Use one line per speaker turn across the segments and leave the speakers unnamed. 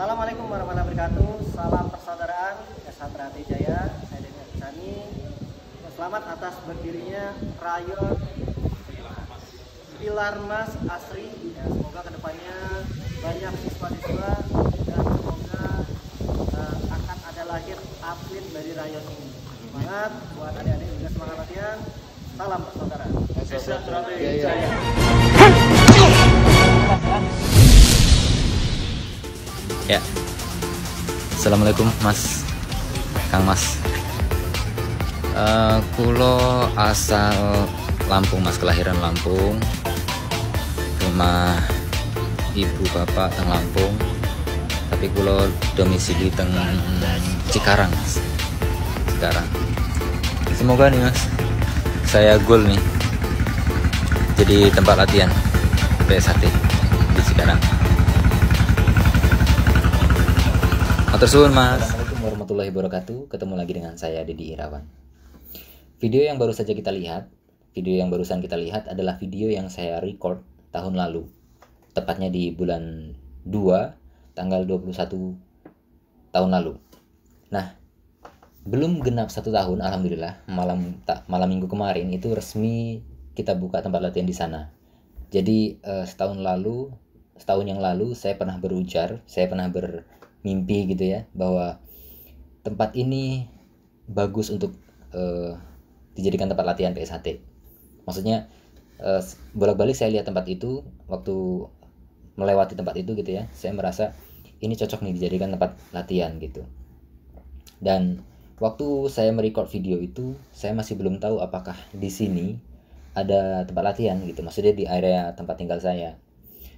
Assalamualaikum warahmatullahi wabarakatuh. Salam persaudaraan Satria Jaya. Saya Daniel Kisani. Selamat atas berdirinya Rayon Pilar Mas Asri. Ya, semoga kedepannya banyak siswa-siswa dan semoga akan ada lahir atlet dari Rayon ini. Semangat buat adik-adik juga, semangat latihan. Salam persaudaraan. Satria Jaya.
Ya, assalamualaikum Mas, Kang Mas. Kulo asal Lampung Mas, kelahiran Lampung, rumah ibu bapak teng Lampung, tapi kulo domisili teng Cikarang Mas. Cikarang. Semoga nih Mas, saya goal nih jadi tempat latihan PSHT di Cikarang. Matur Mas. Assalamualaikum warahmatullahi wabarakatuh. Ketemu lagi dengan saya Dedi Irawan. Video yang barusan kita lihat adalah video yang saya record tahun lalu. Tepatnya di bulan 2 tanggal 21 tahun lalu. Nah, belum genap 1 tahun, alhamdulillah, malam minggu kemarin itu resmi kita buka tempat latihan di sana. Jadi setahun yang lalu saya pernah bermimpi gitu ya, bahwa tempat ini bagus untuk dijadikan tempat latihan PSHT. Maksudnya bolak-balik saya lihat tempat itu, waktu melewati tempat itu gitu ya, saya merasa ini cocok nih dijadikan tempat latihan gitu. Dan waktu saya merecord video itu, saya masih belum tahu apakah di sini ada tempat latihan gitu, maksudnya di area tempat tinggal saya.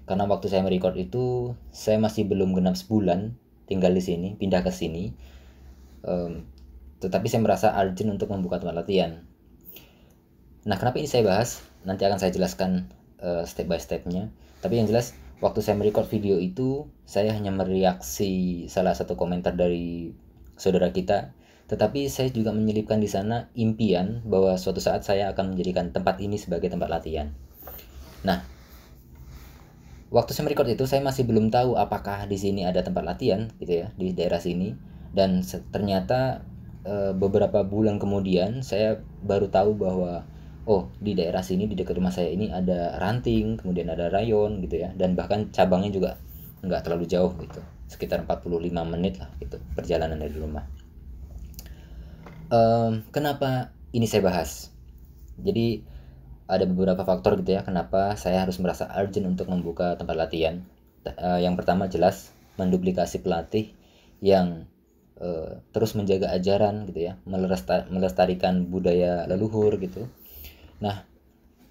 Karena waktu saya merecord itu, saya masih belum genap sebulan tinggal di sini, pindah ke sini. Tetapi saya merasa urgent untuk membuka tempat latihan. Nah, kenapa ini saya bahas? Nanti akan saya jelaskan step by stepnya. Tapi yang jelas, waktu saya merecord video itu, saya hanya mereaksi salah satu komentar dari saudara kita. Tetapi saya juga menyelipkan di sana impian bahwa suatu saat saya akan menjadikan tempat ini sebagai tempat latihan. Nah, waktu saya merecord itu, saya masih belum tahu apakah di sini ada tempat latihan gitu ya, di daerah sini. Dan ternyata beberapa bulan kemudian saya baru tahu bahwa di daerah sini, di dekat rumah saya ini ada ranting, kemudian ada rayon gitu ya, dan bahkan cabangnya juga nggak terlalu jauh gitu, sekitar 45 menit lah gitu perjalanan dari rumah. Kenapa ini saya bahas? Jadi ada beberapa faktor gitu ya, kenapa saya harus merasa urgent untuk membuka tempat latihan. Yang pertama jelas menduplikasi pelatih yang terus menjaga ajaran gitu ya, melestarikan budaya leluhur gitu. Nah,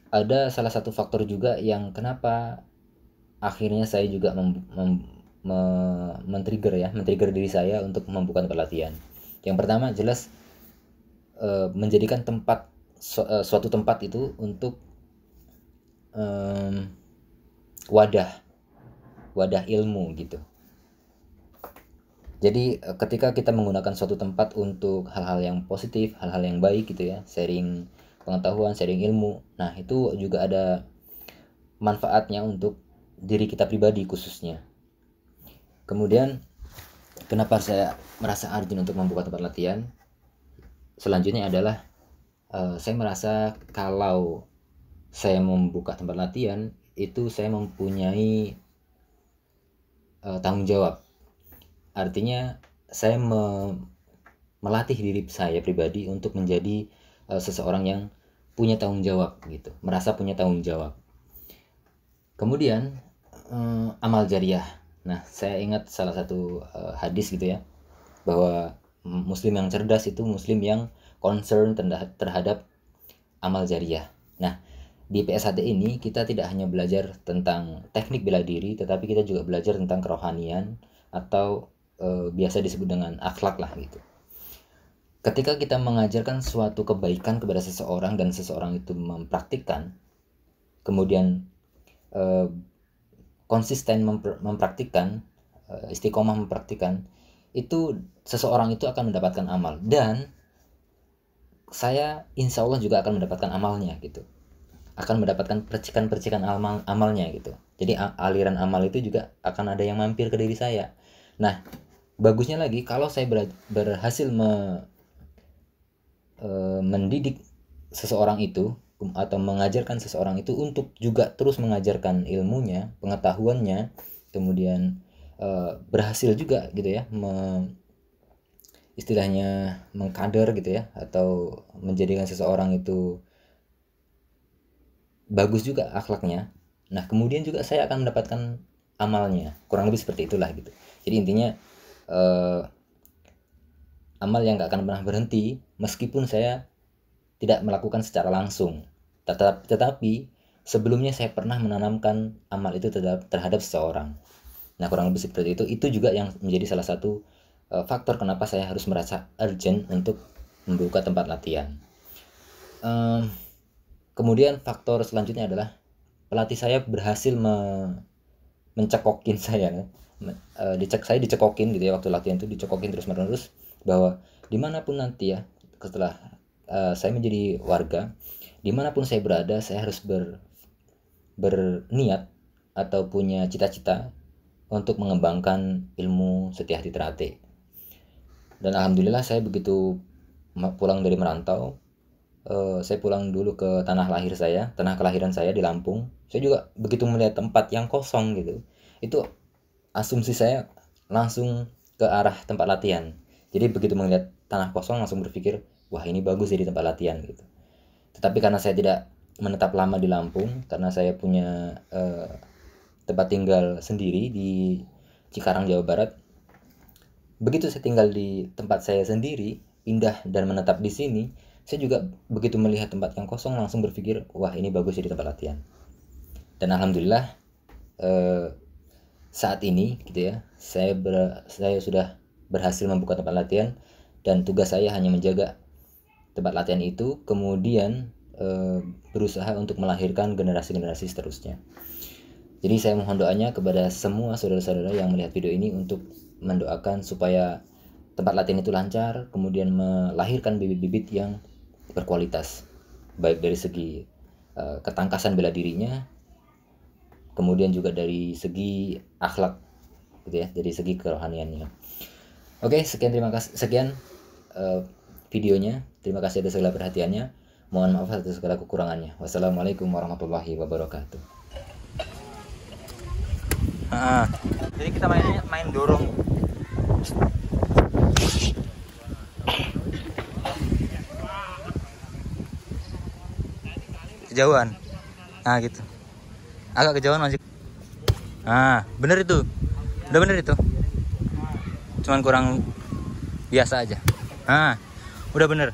ada salah satu faktor juga yang kenapa akhirnya saya juga men-trigger diri saya untuk membuka tempat latihan. Yang pertama jelas menjadikan suatu tempat itu untuk wadah ilmu gitu. Jadi ketika kita menggunakan suatu tempat untuk hal-hal yang positif, hal-hal yang baik gitu ya, sharing pengetahuan, sharing ilmu, nah itu juga ada manfaatnya untuk diri kita pribadi khususnya. Kemudian kenapa saya merasa urgent untuk membuka tempat latihan? Selanjutnya adalah saya merasa kalau saya membuka tempat latihan itu saya mempunyai tanggung jawab. Artinya saya melatih diri saya pribadi untuk menjadi seseorang yang punya tanggung jawab gitu, merasa punya tanggung jawab. Kemudian amal jariah. Nah, saya ingat salah satu hadis gitu ya, bahwa muslim yang cerdas itu muslim yang concern terhadap amal jariah. Nah, di PSHT ini kita tidak hanya belajar tentang teknik bela diri, tetapi kita juga belajar tentang kerohanian atau biasa disebut dengan akhlak lah gitu. Ketika kita mengajarkan suatu kebaikan kepada seseorang dan seseorang itu mempraktikkan, kemudian konsisten mempraktikkan, istiqomah mempraktikkan, itu seseorang itu akan mendapatkan amal, dan saya insya Allah juga akan mendapatkan amalnya gitu, akan mendapatkan percikan-percikan amalnya gitu. Jadi aliran amal itu juga akan ada yang mampir ke diri saya. Nah, bagusnya lagi kalau saya berhasil mendidik seseorang itu atau mengajarkan seseorang itu untuk juga terus mengajarkan ilmunya, pengetahuannya, kemudian berhasil juga gitu ya, istilahnya mengkader gitu ya, atau menjadikan seseorang itu bagus juga akhlaknya. Nah, kemudian juga saya akan mendapatkan amalnya, kurang lebih seperti itulah gitu. Jadi intinya amal yang gak akan pernah berhenti meskipun saya tidak melakukan secara langsung. Tetapi sebelumnya saya pernah menanamkan amal itu terhadap seseorang. Nah, kurang lebih seperti itu. Itu juga yang menjadi salah satu faktor kenapa saya harus merasa urgent untuk membuka tempat latihan. Kemudian faktor selanjutnya adalah pelatih saya berhasil mencekokin saya. Saya dicekokin gitu ya, waktu latihan itu dicekokin terus menerus bahwa dimanapun nanti ya setelah saya menjadi warga, dimanapun saya berada, saya harus berniat atau punya cita-cita untuk mengembangkan ilmu Setia Hati Terate. Dan alhamdulillah saya begitu pulang dari merantau, saya pulang dulu ke tanah kelahiran saya di Lampung. Saya juga begitu melihat tempat yang kosong gitu, itu asumsi saya langsung ke arah tempat latihan. Jadi begitu melihat tanah kosong langsung berpikir, wah ini bagus jadi tempat latihan gitu. Tetapi karena saya tidak menetap lama di Lampung, karena saya punya tempat tinggal sendiri di Cikarang, Jawa Barat. Begitu saya tinggal di tempat saya sendiri, pindah dan menetap di sini, saya juga begitu melihat tempat yang kosong langsung berpikir, wah ini bagus jadi tempat latihan. Dan alhamdulillah saat ini gitu ya, saya sudah berhasil membuka tempat latihan, dan tugas saya hanya menjaga tempat latihan itu, kemudian berusaha untuk melahirkan generasi-generasi seterusnya. Jadi saya mohon doanya kepada semua saudara-saudara yang melihat video ini untuk mendoakan supaya tempat latihan itu lancar, kemudian melahirkan bibit-bibit yang berkualitas, baik dari segi ketangkasan bela dirinya, kemudian juga dari segi akhlak gitu ya, dari segi kerohaniannya. Oke, sekian videonya. Terima kasih atas segala perhatiannya. Mohon maaf atas segala kekurangannya. Wassalamualaikum warahmatullahi wabarakatuh. Jadi kita main dorong. Kejauhan. Nah gitu. Agak kejauhan masih. Bener itu. Udah bener itu. Cuman kurang biasa aja. Udah bener.